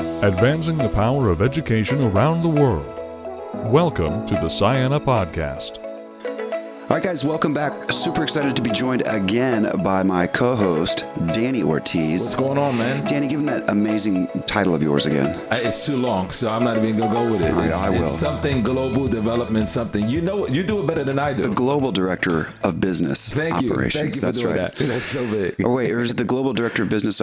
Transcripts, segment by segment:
advancing the power of education around the world. Welcome to the Cyanna Podcast. All right, guys, welcome back. Super excited to be joined again by my co-host, Danny Ortiz. What's going on, man? Danny, give him that amazing title of yours again. It's too long, so I'm not even going to go with it. I will. It's something global development, something. You know, you do it better than I do. The Global Director of Business Operations. Thank you That's for doing right. that. That's so big. Or wait, or is it the Global Director of Business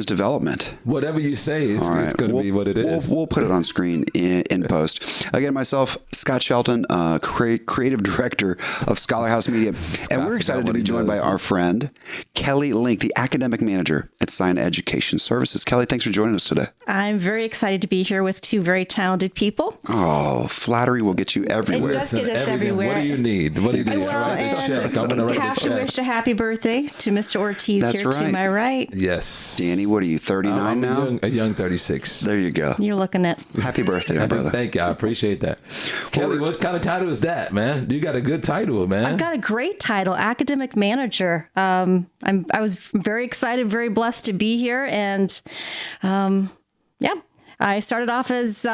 Development? Whatever you say, it's going to be what it is. We'll put it on screen in post. Again, myself, Scott Shelton, Creative Director of Scholar House Media. And we're excited to be joined by our friend, Kellie Link, the Academic Manager at Cyanna Education Services. Kellie, thanks for joining us today. I'm very excited to be here with two very talented people. Oh, flattery will get you everywhere. It does get us everywhere. What do you need? What do you need? Well, I'm going to write have the to check. wish a happy birthday to Mr. Ortiz That's here right. to my right. Yes. Danny, what are you, 39 I'm now? a young 36. There you go. You're looking at. Happy birthday, my brother. Thank you. I appreciate that. Kellie, what kind of title is that, man? You got a good title, man. I've got a great title, Academic Manager. I was very excited, very blessed to be here. And I started off as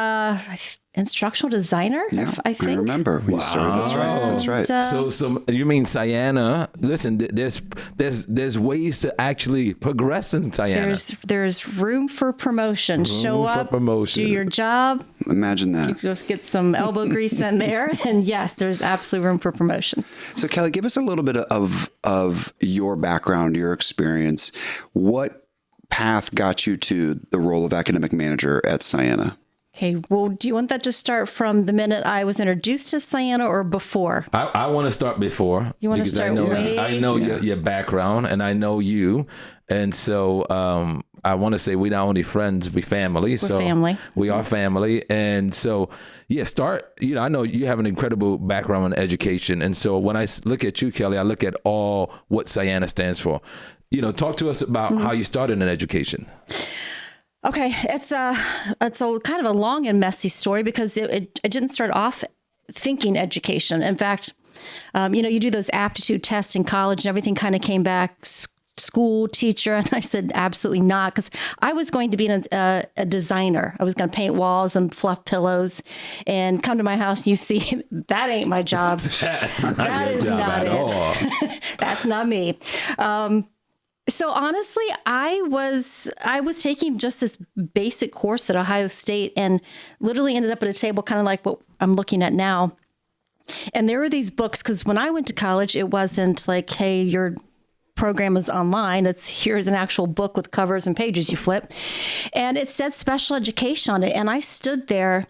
instructional designer, Yeah, I think. I remember when you started. That's right. So you mean Cyanna? Listen, there's ways to actually progress in Cyanna. There's room for promotion. Show up, do your job. Imagine that. Just get some elbow grease in there, and yes, there's absolutely room for promotion. So, Kellie, give us a little bit of your background, your experience. What path got you to the role of academic manager at Cyanna? Okay, well, do you want that to start from the minute I was introduced to Cyanna or before? I want to start before. You want to because start I know your background, and I know you, and so I want to say we're not only friends, we're family. We're family. We are family, and so start. I know you have an incredible background in education, and so when I look at you, Kellie, I look at all what Cyanna stands for. Talk to us about how you started in education. Okay, it's a kind of a long and messy story because it didn't start off thinking education. In fact, you do those aptitude tests in college and everything kind of came back school, teacher, and I said absolutely not, because I was going to be a designer. I was going to paint walls and fluff pillows and come to my house and you see that ain't my job. That is not it. That's not me. So honestly, I was taking just this basic course at Ohio State and literally ended up at a table kind of like what I'm looking at now. And there were these books, because when I went to college, it wasn't like, hey, your program is online. Here's an actual book with covers and pages you flip. And it said special education on it. And I stood there.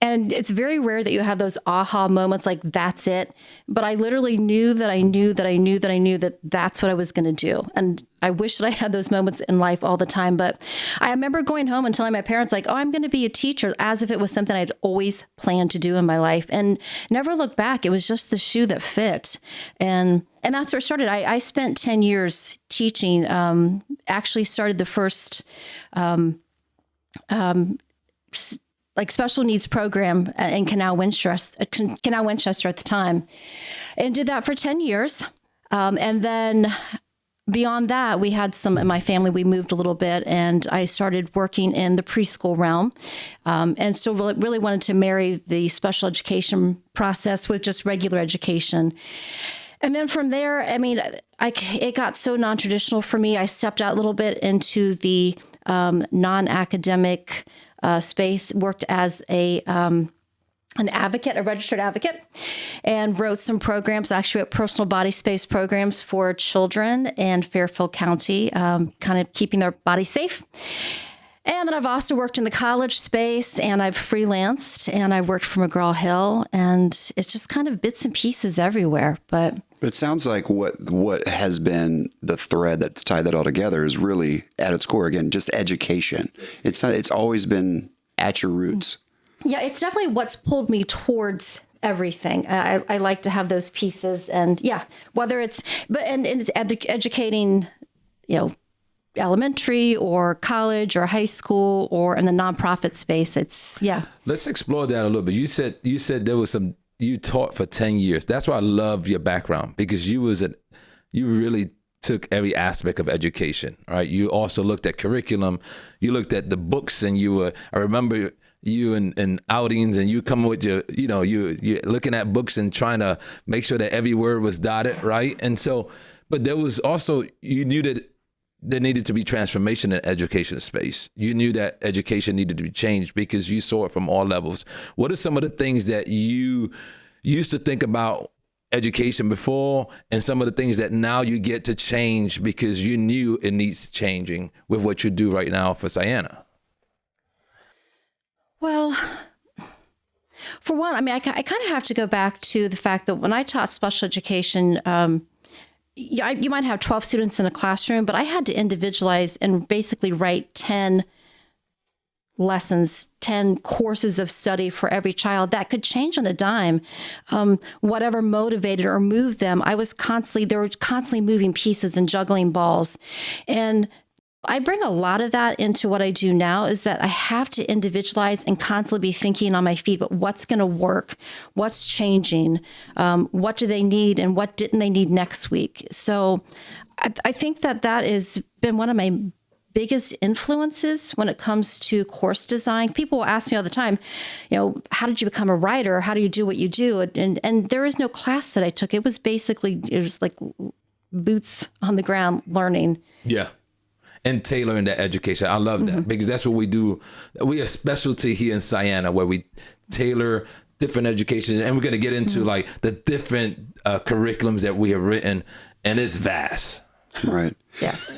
And it's very rare that you have those aha moments like, that's it. But I literally knew that that's what I was going to do. And I wish that I had those moments in life all the time. But I remember going home and telling my parents, like, oh, I'm going to be a teacher, as if it was something I'd always planned to do in my life, and never looked back. It was just the shoe that fit. And that's where it started. I spent 10 years teaching, actually started the first like special needs program in Canal Winchester at the time, and did that for 10 years. And then beyond that, we had in my family, we moved a little bit, and I started working in the preschool realm. And so really wanted to marry the special education process with just regular education. And then from there, it got so non-traditional for me. I stepped out a little bit into the non-academic space, worked as an advocate, a registered advocate, and wrote some programs, actually wrote personal body space programs for children in Fairfield County, kind of keeping their body safe. And then I've also worked in the college space, and I've freelanced, and I worked for McGraw-Hill, and it's just kind of bits and pieces everywhere. But it sounds like what has been the thread that's tied that all together is really at its core, again, just education. It's always been at your roots. Yeah, it's definitely what's pulled me towards everything. I like to have those pieces, and whether it's educating, elementary or college or high school or in the nonprofit space. Let's explore that a little bit. You said there was you taught for 10 years. That's why I love your background, because you really took every aspect of education, right? You also looked at curriculum. You looked at the books, and I remember you in outings, and you come with you're looking at books and trying to make sure that every word was dotted, right? And so, but there was also, you knew that there needed to be transformation in education space. You knew that education needed to be changed because you saw it from all levels. What are some of the things that you used to think about education before, and some of the things that now you get to change because you knew it needs changing with what you do right now for Cyanna? Well, for one, I mean, I kind of have to go back to the fact that when I taught special education, you might have 12 students in a classroom, but I had to individualize and basically write 10 lessons, 10 courses of study for every child. That could change on a dime. Whatever motivated or moved them, they were constantly moving pieces and juggling balls. And I bring a lot of that into what I do now, is that I have to individualize and constantly be thinking on my feet, but what's going to work? What's changing? What do they need? And what didn't they need next week? So I think that has been one of my biggest influences when it comes to course design. People will ask me all the time, how did you become a writer? How do you do what you do? And there is no class that I took. It was like boots on the ground learning. Yeah. And tailoring that education. I love that because that's what we do. We have specialty here in Cyanna where we tailor different education, and we're going to get into like the different curriculums that we have written, and it's vast. Right. Yes.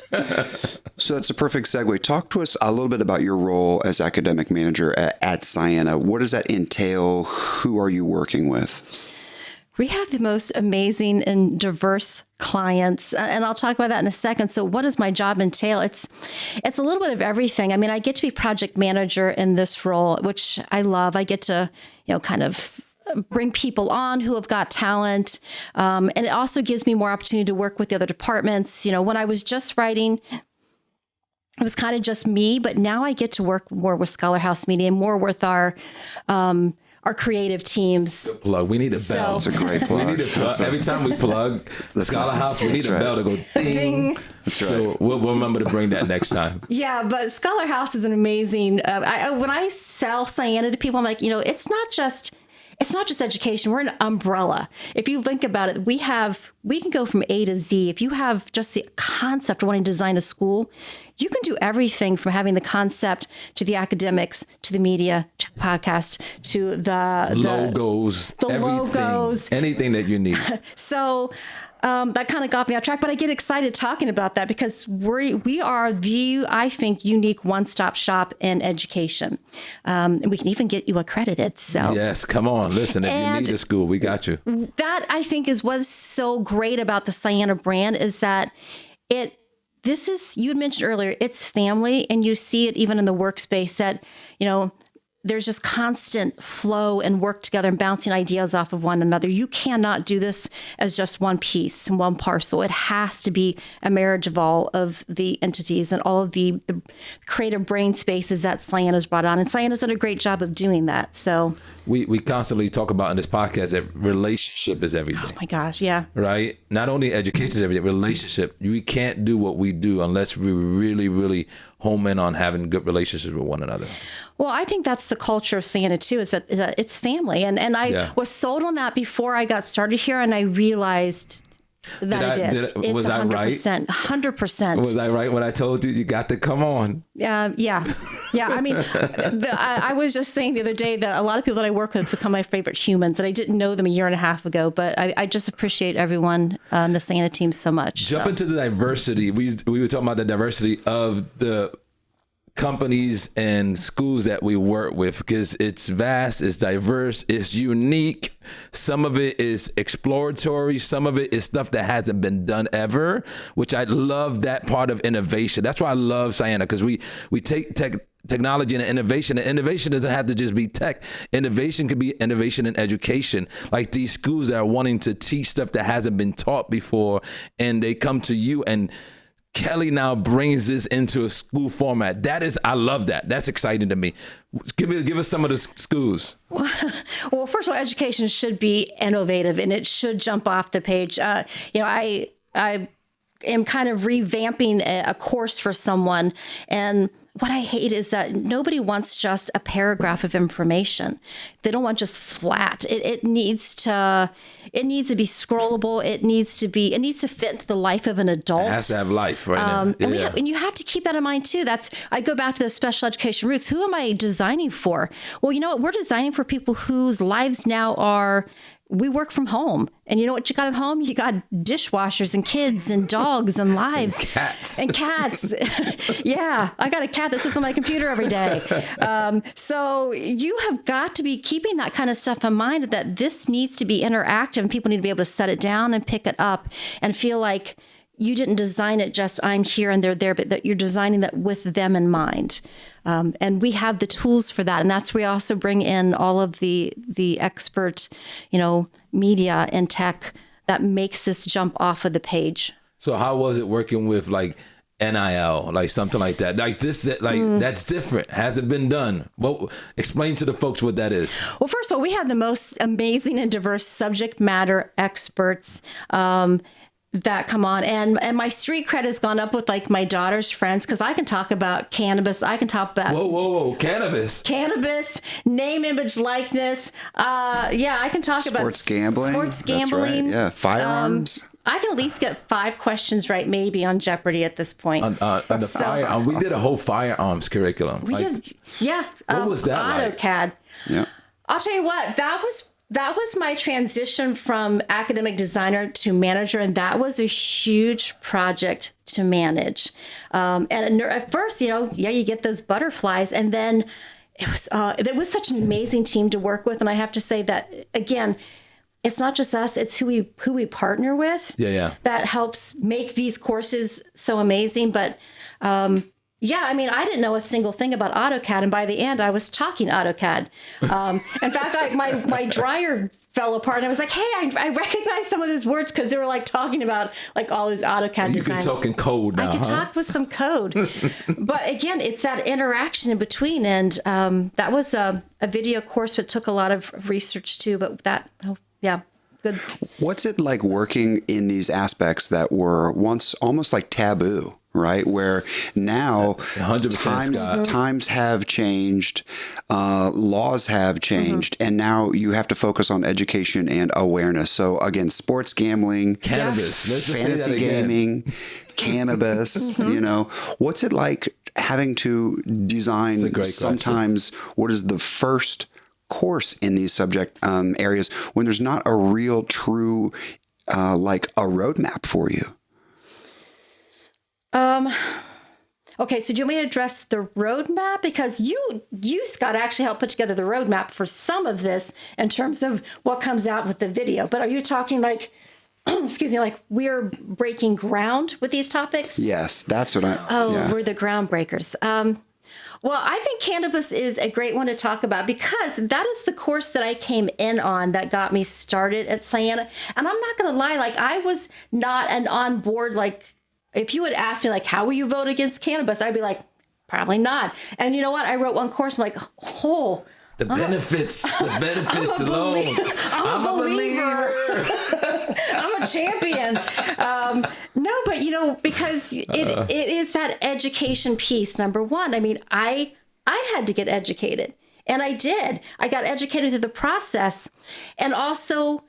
So that's a perfect segue. Talk to us a little bit about your role as academic manager at Cyanna. What does that entail? Who are you working with? We have the most amazing and diverse clients, and I'll talk about that in a second. So what does my job entail? It's a little bit of everything. I mean, I get to be project manager in this role, which I love. I get to, kind of bring people on who have got talent. And it also gives me more opportunity to work with the other departments. When I was just writing, it was kind of just me, but now I get to work more with Scholar House Media and more with our creative teams. Good plug. We need a bell. That's a great plug. We need a plug. Every time we plug Scholar House, we need a bell to go ding. Ding. That's right. So we'll remember to bring that next time. Yeah, but Scholar House is an amazing. When I sell Cyanna to people, I'm like, it's not just education. We're an umbrella. If you think about it, we can go from A to Z. If you have just the concept of wanting to design a school, you can do everything from having the concept to the academics, to the media, to the podcast, to the logos, anything that you need. So that kind of got me off track, but I get excited talking about that because we are the, I think, unique one-stop shop in education. And we can even get you accredited. So yes, come on, listen, if you need a school, we got you. That, I think, is what's so great about the Cyanna brand is that you had mentioned earlier, it's family, and you see it even in the workspace that, there's just constant flow and work together and bouncing ideas off of one another. You cannot do this as just one piece and one parcel. It has to be a marriage of all of the entities and all of the creative brain spaces that Cyanna's brought on. And Cyanna's done a great job of doing that. So we constantly talk about in this podcast that relationship is everything. Oh my gosh, yeah. Right? Not only education is everything, relationship. We can't do what we do unless we really, really home in on having good relationships with one another. Well, I think that's the culture of Cyanna too, is that it's family. And I was sold on that before I got started here, and I realized that it is. It's was 100%, I right? 100%. Was I right when I told you got to come on? Yeah. I mean, I was just saying the other day that a lot of people that I work with become my favorite humans, and I didn't know them a year and a half ago, but I just appreciate everyone on the Cyanna team so much. Jump into the diversity. We were talking about the diversity of the companies and schools that we work with, because it's vast, it's diverse, it's unique. Some of it is exploratory. Some of it is stuff that hasn't been done ever, which I love that part of innovation. That's why I love Cyanna, because we take technology and innovation. And innovation doesn't have to just be tech. Innovation could be innovation in education. Like these schools that are wanting to teach stuff that hasn't been taught before, and they come to you, and Kellie now brings this into a school format. I love that. That's exciting to me. Give us some of the schools. Well, first of all, education should be innovative and it should jump off the page. I am kind of revamping a course for someone. And what I hate is that nobody wants just a paragraph of information. They don't want just flat. It needs to be scrollable. It needs to fit into the life of an adult. It has to have life, right? And you have to keep that in mind too. I go back to the special education roots. Who am I designing for? Well, you know what? We're designing for people whose lives now are, we work from home. And you know what you got at home? You got dishwashers and kids and dogs and lives. And cats. Yeah, I got a cat that sits on my computer every day. So you have got to be keeping that kind of stuff in mind, that this needs to be interactive and people need to be able to set it down and pick it up and feel like you didn't design it just I'm here and they're there, but that you're designing that with them in mind. And we have the tools for that. And that's where we also bring in all of the expert, media and tech that makes this jump off of the page. So how was it working with like NIL, like something like that? Like this, that's different. Hasn't been done. Well, explain to the folks what that is. Well, first of all, we have the most amazing and diverse subject matter experts that come on, and my street cred has gone up with like my daughter's friends, because I can talk about cannabis. I can talk about whoa, cannabis, name, image, likeness. I can talk about sports gambling. That's right. Yeah, firearms. I can at least get 5 questions right, maybe on Jeopardy at this point. On the firearm, we did a whole firearms curriculum. We did, yeah. What was that AutoCAD. like? Yeah. I'll tell you what, that was my transition from academic designer to manager, and that was a huge project to manage. And at first, you get those butterflies, and then it was such an amazing team to work with. And I have to say that again, it's not just us; it's who we partner with. Yeah. That helps make these courses so amazing. But I didn't know a single thing about AutoCAD, and by the end, I was talking AutoCAD. In fact, my dryer fell apart, and I was like, "Hey, I recognize some of these words," because they were like talking about like all these AutoCAD designs. You can talk in code now. I can talk with some code, but again, it's that interaction in between, and that was a video course, but took a lot of research too. But good. What's it like working in these aspects that were once almost like taboo? Right, where now 100% times have changed, laws have changed, and now you have to focus on education and awareness. So again, sports gambling, cannabis, fantasy gaming, cannabis. What's it like having to design sometimes what is the first course in these subject areas when there's not a real true like a roadmap for you? Okay, so do you want me to address the roadmap? Because you Scott, actually helped put together the roadmap for some of this in terms of what comes out with the video. But are you talking like, excuse me, like we're breaking ground with these topics? Yes, that's what we're the groundbreakers. Well, I think cannabis is a great one to talk about, because that is the course that I came in on that got me started at Cyanna. And I'm not going to lie, like I was not on board, like, if you would ask me, like, how will you vote against cannabis? I'd be like, probably not. And you know what? I wrote one course, I'm like, the benefits alone. I'm a believer. I'm a champion. No, but because it is that education piece, number one. I mean, I had to get educated, and I did. I got educated through the process, and also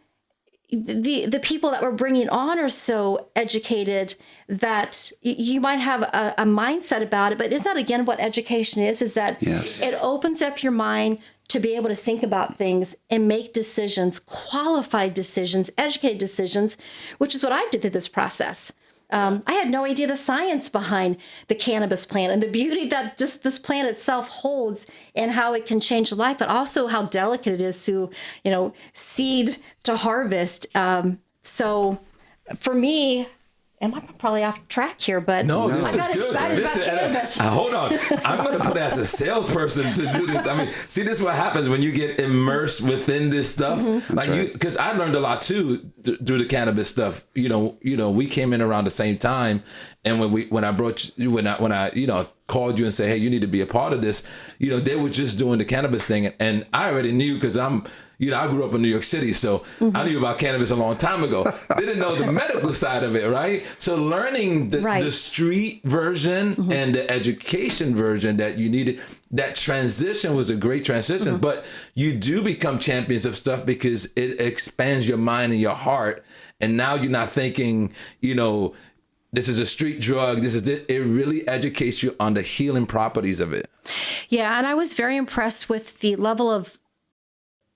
the people that we're bringing on are so educated that you might have a mindset about it, but isn't that again what education is that It opens up your mind to be able to think about things and make decisions, qualified decisions, educated decisions, which is what I did through this process. I had no idea the science behind the cannabis plant and the beauty that just this plant itself holds and how it can change life, but also how delicate it is to, seed to harvest. So for me, am I probably off track here? But no, this I got is excited good. about cannabis. Hold on. I'm going to put it as a salesperson to do this. I mean, see, this is what happens when you get immersed within this stuff. Mm-hmm. Like because I learned a lot too through the cannabis stuff. We came in around the same time, and when I called you and say, hey, you need to be a part of this. They were just doing the cannabis thing. And I already knew because I grew up in New York City, so I knew about cannabis a long time ago. Didn't know the medical side of it, right? So learning the street version and the education version that you needed, that transition was a great transition. But you do become champions of stuff because it expands your mind and your heart. And now you're not thinking, this is a street drug. It really educates you on the healing properties of it. Yeah, and I was very impressed with the level of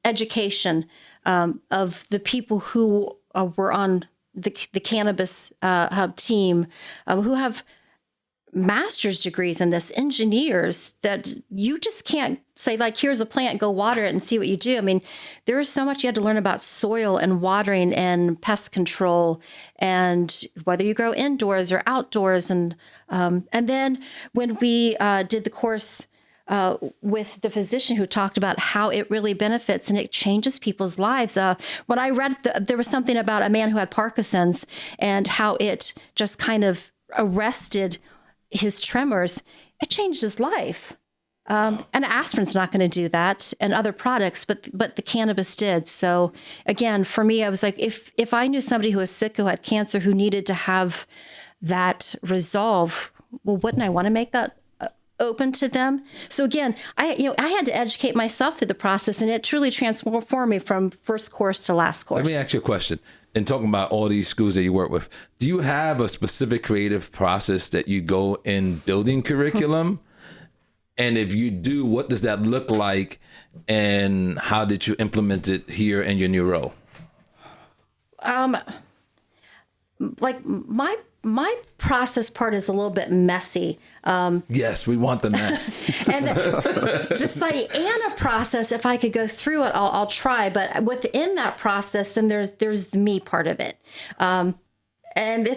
education of the people who were on the cannabis hub team, who have master's degrees in this, engineers, that you just can't say, like, here's a plant, go water it and see what you do. I mean, there is so much you had to learn about soil and watering and pest control and whether you grow indoors or outdoors. And then when we did the course with the physician who talked about how it really benefits and it changes people's lives. When I read, there was something about a man who had Parkinson's and how it just kind of arrested his tremors. It changed his life. And aspirin's not going to do that, and other products, but the cannabis did. So again, for me, I was like, if I knew somebody who was sick, who had cancer, who needed to have that resolve, well, wouldn't I want to make that open to them? So again, I had to educate myself through the process, and it truly transformed me from first course to last course. Let me ask you a question. In talking about all these schools that you work with, do you have a specific creative process that you go in building curriculum? And if you do, what does that look like? And how did you implement it here in your new role? Like my process part is a little bit messy. Yes, we want the mess. And the Cyanna process, if I could go through it, I'll try. But within that process, then there's the me part of it. And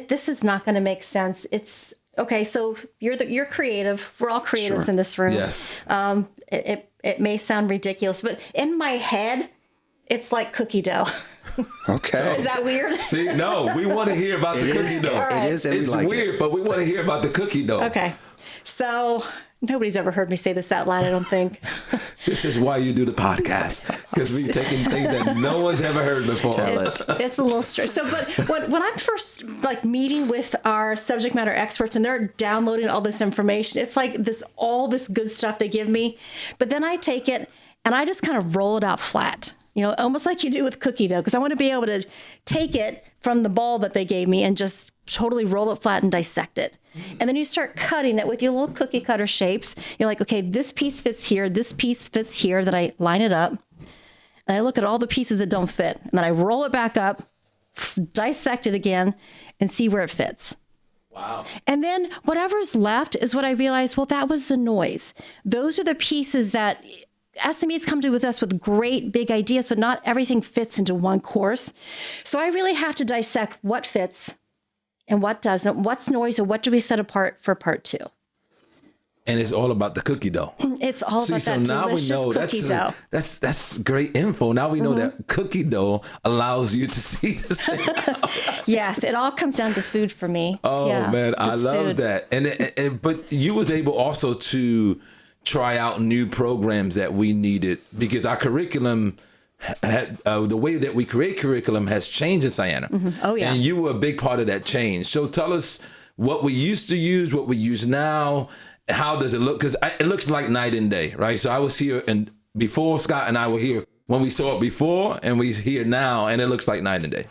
this is not going to make sense. It's okay. So you're creative. We're all creatives in this room. Yes. It may sound ridiculous, but in my head, it's like cookie dough. Okay. Is that weird? See, no, we want to hear about the cookie dough. Right. It is, and It's we like weird, but we want to hear about the cookie dough. Okay. So nobody's ever heard me say this out loud, I don't think. This is why you do the podcast, because we're taking things that no one's ever heard before. It's a little strange. So, but when I'm first meeting with our subject matter experts and they're downloading all this information, it's like all this good stuff they give me. But then I take it and I just kind of roll it out flat. Almost like you do with cookie dough, because I want to be able to take it from the ball that they gave me and just totally roll it flat and dissect it. And then you start cutting it with your little cookie cutter shapes. You're like, okay, this piece fits here. This piece fits here. Then I line it up and I look at all the pieces that don't fit. And then I roll it back up, dissect it again, and see where it fits. Wow. And then whatever's left is what I realized, well, that was the noise. Those are the pieces that SMEs come to with us with great big ideas, but not everything fits into one course. So I really have to dissect what fits and what doesn't, what's noise, or what do we set apart for part 2. And it's all about the cookie dough. It's all about that delicious cookie dough. That's great info. Now we know that cookie dough allows you to see this thing. Yes, it all comes down to food for me. Oh yeah, man, I love food. that. But you was able also to try out new programs that we needed, because our curriculum had the way that we create curriculum has changed in Cyanna. Oh yeah. And you were a big part of that change. So tell us what we used to use, what we use now. How does it look? Because it looks like night and day, right? So I was here and before Scott and I were here when we saw it before, and we're here now, and it looks like night and day.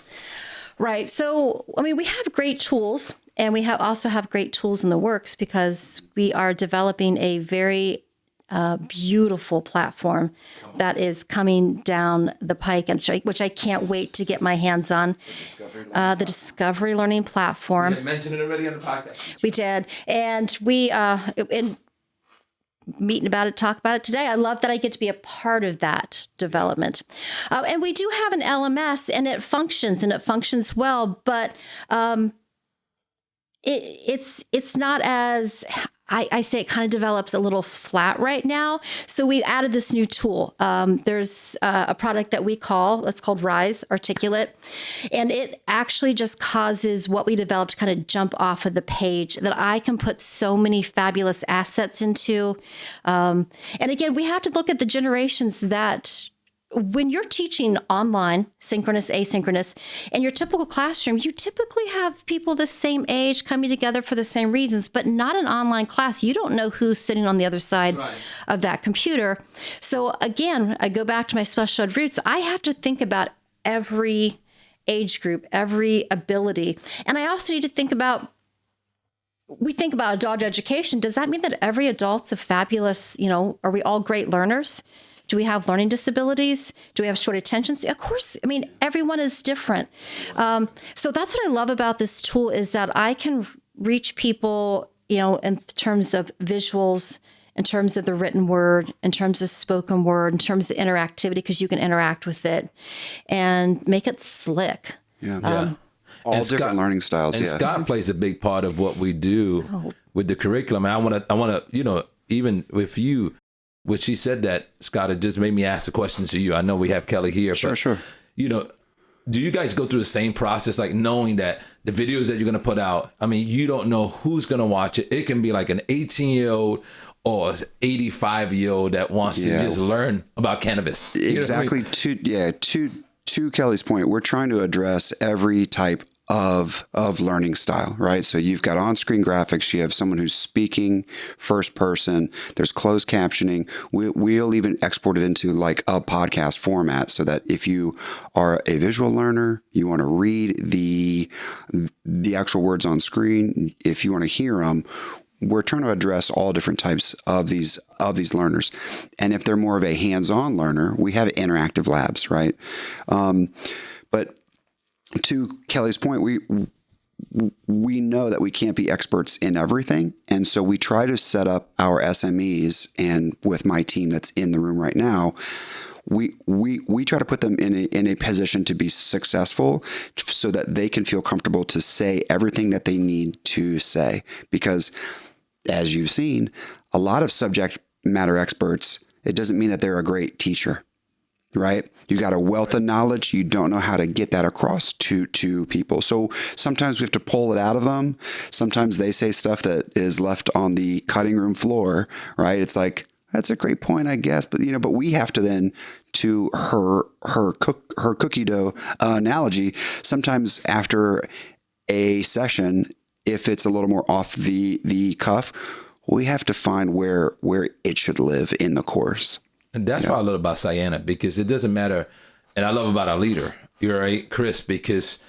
Right. So, I mean, we have great tools, and we also have great tools in the works, because we are developing a very beautiful platform that is coming down the pike, and which I can't wait to get my hands on. The Discovery Learning Platform. You mentioned it already on the podcast. We did, and we in meeting about it, talk about it today. I love that I get to be a part of that development. And we do have an LMS, and it functions well, but it's not as, I say it kind of develops a little flat right now. So we added this new tool. There's a product that it's called Rise Articulate. And it actually just causes what we developed to kind of jump off of the page that I can put so many fabulous assets into. And again, we have to look at the generations that when you're teaching online, synchronous, asynchronous, in your typical classroom, you typically have people the same age coming together for the same reasons, but not an online class. You don't know who's sitting on the other side of that computer. So again, I go back to my special ed roots. I have to think about every age group, every ability. And I also need to think about, we think about adult education. Does that mean that every adult's a fabulous, are we all great learners? Do we have learning disabilities? Do we have short attention? Of course. I mean, everyone is different. So that's what I love about this tool is that I can reach people, in terms of visuals, in terms of the written word, in terms of spoken word, in terms of interactivity, because you can interact with it and make it slick. Yeah. All and different Scott, learning styles. And Scott plays a big part of what we do with the curriculum. And I want to, even with you, when she said that, Scott, it just made me ask a question to you. I know we have Kellie here, Sure. Do you guys go through the same process, like knowing that the videos that you're going to put out, I mean, you don't know who's going to watch it. It can be like an 18-year-old or 85-year-old that wants to just learn about cannabis. Exactly. To Kellie's point, we're trying to address every type of learning style, right? So you've got on-screen graphics, you have someone who's speaking first person, there's closed captioning. We'll even export it into like a podcast format so that if you are a visual learner, you want to read the actual words on screen, if you want to hear them, we're trying to address all different types of these learners. And if they're more of a hands-on learner, we have interactive labs, right? But to Kellie's point, we know that we can't be experts in everything. And so we try to set up our SMEs, and with my team that's in the room right now, we try to put them in a position to be successful so that they can feel comfortable to say everything that they need to say. Because as you've seen, a lot of subject matter experts, it doesn't mean that they're a great teacher. Right? You got a wealth of knowledge. You don't know how to get that across to people. So sometimes we have to pull it out of them. Sometimes they say stuff that is left on the cutting room floor, right? It's like, that's a great point, I guess. But, but we have to then, to her cookie dough analogy, sometimes after a session, if it's a little more off the cuff, we have to find where it should live in the course. And that's why I love about Cyanna, because it doesn't matter. And I love about our leader, you're right, Chris, because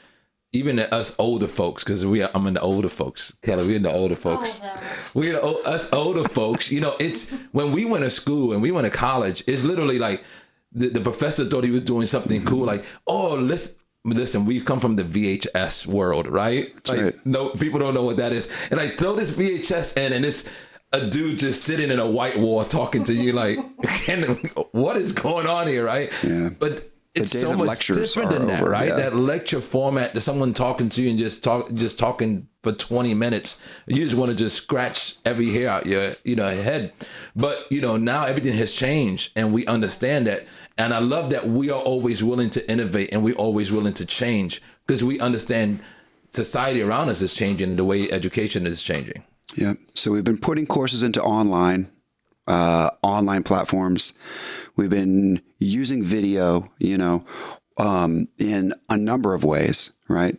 even us older folks, because I'm in the older folks, Kellie, we're in the older folks. Us older folks, it's when we went to school and we went to college, it's literally like the professor thought he was doing something cool. Like, listen, we come from the VHS world, right? That's right. No, people don't know what that is. And I throw this VHS in, and it's a dude just sitting in a white wall talking to you like, what is going on here, right? Yeah. But it's so much different than that, right? Yeah. That lecture format, that someone talking to you and just talking for 20 minutes. You just want to just scratch every hair out your head. But now everything has changed, and we understand that. And I love that we are always willing to innovate, and we're always willing to change, because we understand society around us is changing, the way education is changing. Yeah. So we've been putting courses into online platforms. We've been using video, in a number of ways, right?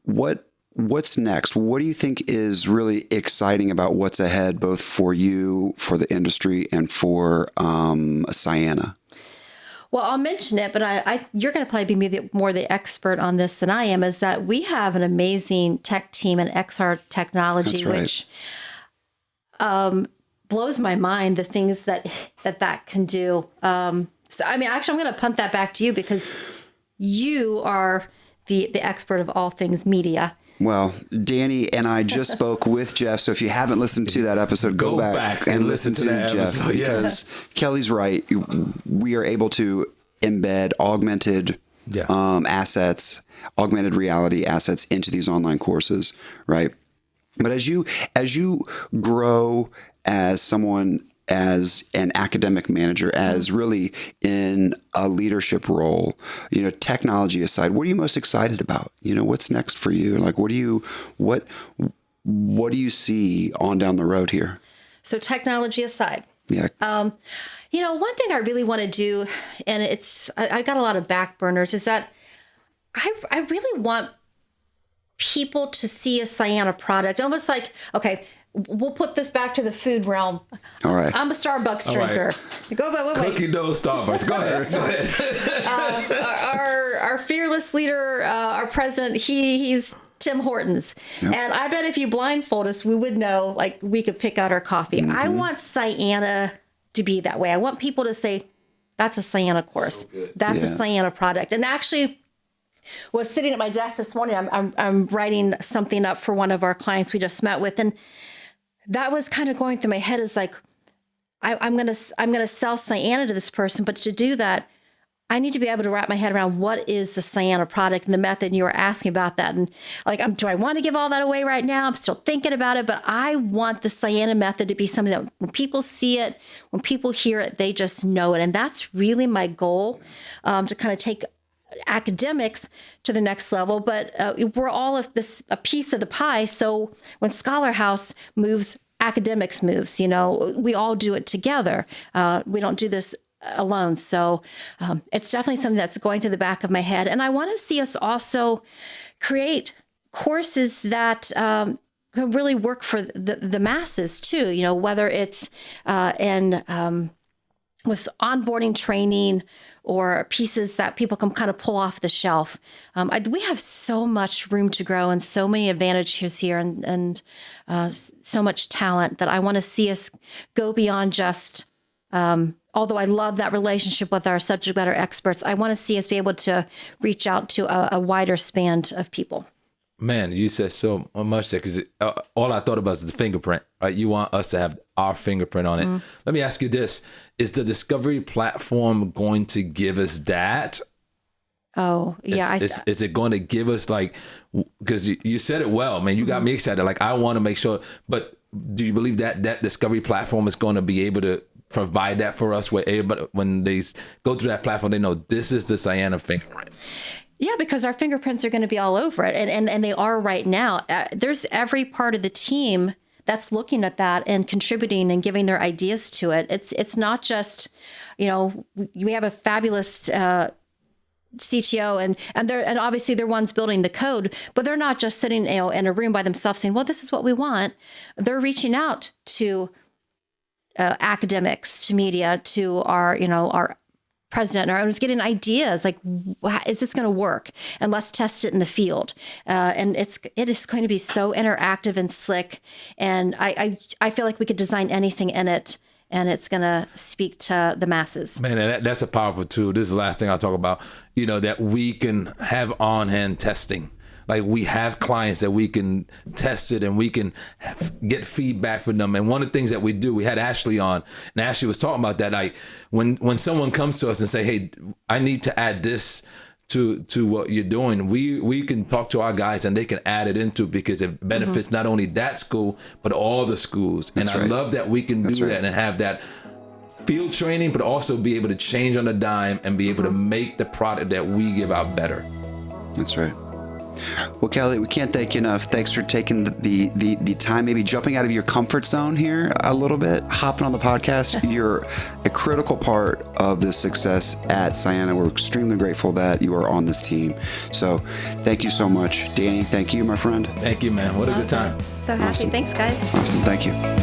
What's next? What do you think is really exciting about what's ahead, both for you, for the industry, and for Cyanna? Well, I'll mention it, but you're going to probably be more the expert on this than I am, is that we have an amazing tech team in XR technology, right. which blows my mind, the things that can do. So, I mean, actually, I'm going to punt that back to you, because you are the expert of all things media. Well, Danny and I just spoke with Jeff. So if you haven't listened to that episode, go back and listen to Jeff. Episode, because yes. Kellie's right. We are able to embed augmented assets, augmented reality assets into these online courses, right? But as you grow as someone, as an academic manager, as really in a leadership role, technology aside, what are you most excited about? What's next for you? Like, what do you see on down the road here? So technology aside. Yeah. One thing I really want to do, and I got a lot of back burners, is that I really want people to see a Cyanna product, almost like, okay, we'll put this back to the food realm. All right. I'm a Starbucks drinker. Right. Cookie dough Starbucks. Go ahead. Our fearless leader, our president, he's Tim Hortons. Yep. And I bet if you blindfold us, we would know, like, we could pick out our coffee. Mm-hmm. I want Cyanna to be that way. I want people to say, that's a Cyanna course. So that's a Cyanna product. And actually, was sitting at my desk this morning. I'm writing something up for one of our clients we just met with, and that was kind of going through my head. Is like, I'm gonna sell Cyanna to this person, but to do that, I need to be able to wrap my head around what is the Cyanna product and the method. And you were asking about that, and like, do I want to give all that away right now? I'm still thinking about it, but I want the Cyanna method to be something that when people see it, when people hear it, they just know it, and that's really my goal, to kind of take academics to the next level. But we're all a piece of the pie. So when Scholar House moves, academics moves. We all do it together. We don't do this alone. So it's definitely something that's going through the back of my head. And I want to see us also create courses that can really work for the masses too. Whether it's with onboarding training, or pieces that people can kind of pull off the shelf. We have so much room to grow and so many advantages here, and so much talent that I want to see us go beyond just, although I love that relationship with our subject matter experts, I want to see us be able to reach out to a wider span of people. Man, you said so much there, because all I thought about is the fingerprint, right? You want us to have our fingerprint on it. Mm. Let me ask you this. Is the Discovery platform going to give us that? Oh, yeah. Is it going to give us, like, because you said it well, man, you got me excited. Like, I want to make sure, but do you believe that Discovery platform is going to be able to provide that for us, where everybody, when they go through that platform, they know this is the Cyanna fingerprint? Yeah, because our fingerprints are going to be all over it. And they are right now. There's every part of the team that's looking at that and contributing and giving their ideas to it. It's not just, we have a fabulous CTO and obviously they're ones building the code, but they're not just sitting in a room by themselves saying, well, this is what we want. They're reaching out to academics, to media, to our president and our owners, getting ideas like, is this going to work? And let's test it in the field. And it is going to be so interactive and slick. And I feel like we could design anything in it, and it's going to speak to the masses. Man, and that's a powerful tool. This is the last thing I'll talk about, that we can have on-hand testing. Like, we have clients that we can test it and we can get feedback from them. And one of the things that we do, we had Ashley on, and Ashley was talking about that. Like, when someone comes to us and say, hey, I need to add this to what you're doing, we can talk to our guys and they can add it into, because it benefits not only that school, but all the schools. That's and I love that we can do that and have that field training, but also be able to change on a dime and be able to make the product that we give out better. That's right. Well, Kellie, we can't thank you enough. Thanks for taking the time, maybe jumping out of your comfort zone here a little bit, hopping on the podcast. You're a critical part of the success at Cyanna. We're extremely grateful that you are on this team. So thank you so much. Danny, thank you, my friend. Thank you, man. What a good time. So happy. Awesome. Thanks, guys. Awesome. Thank you.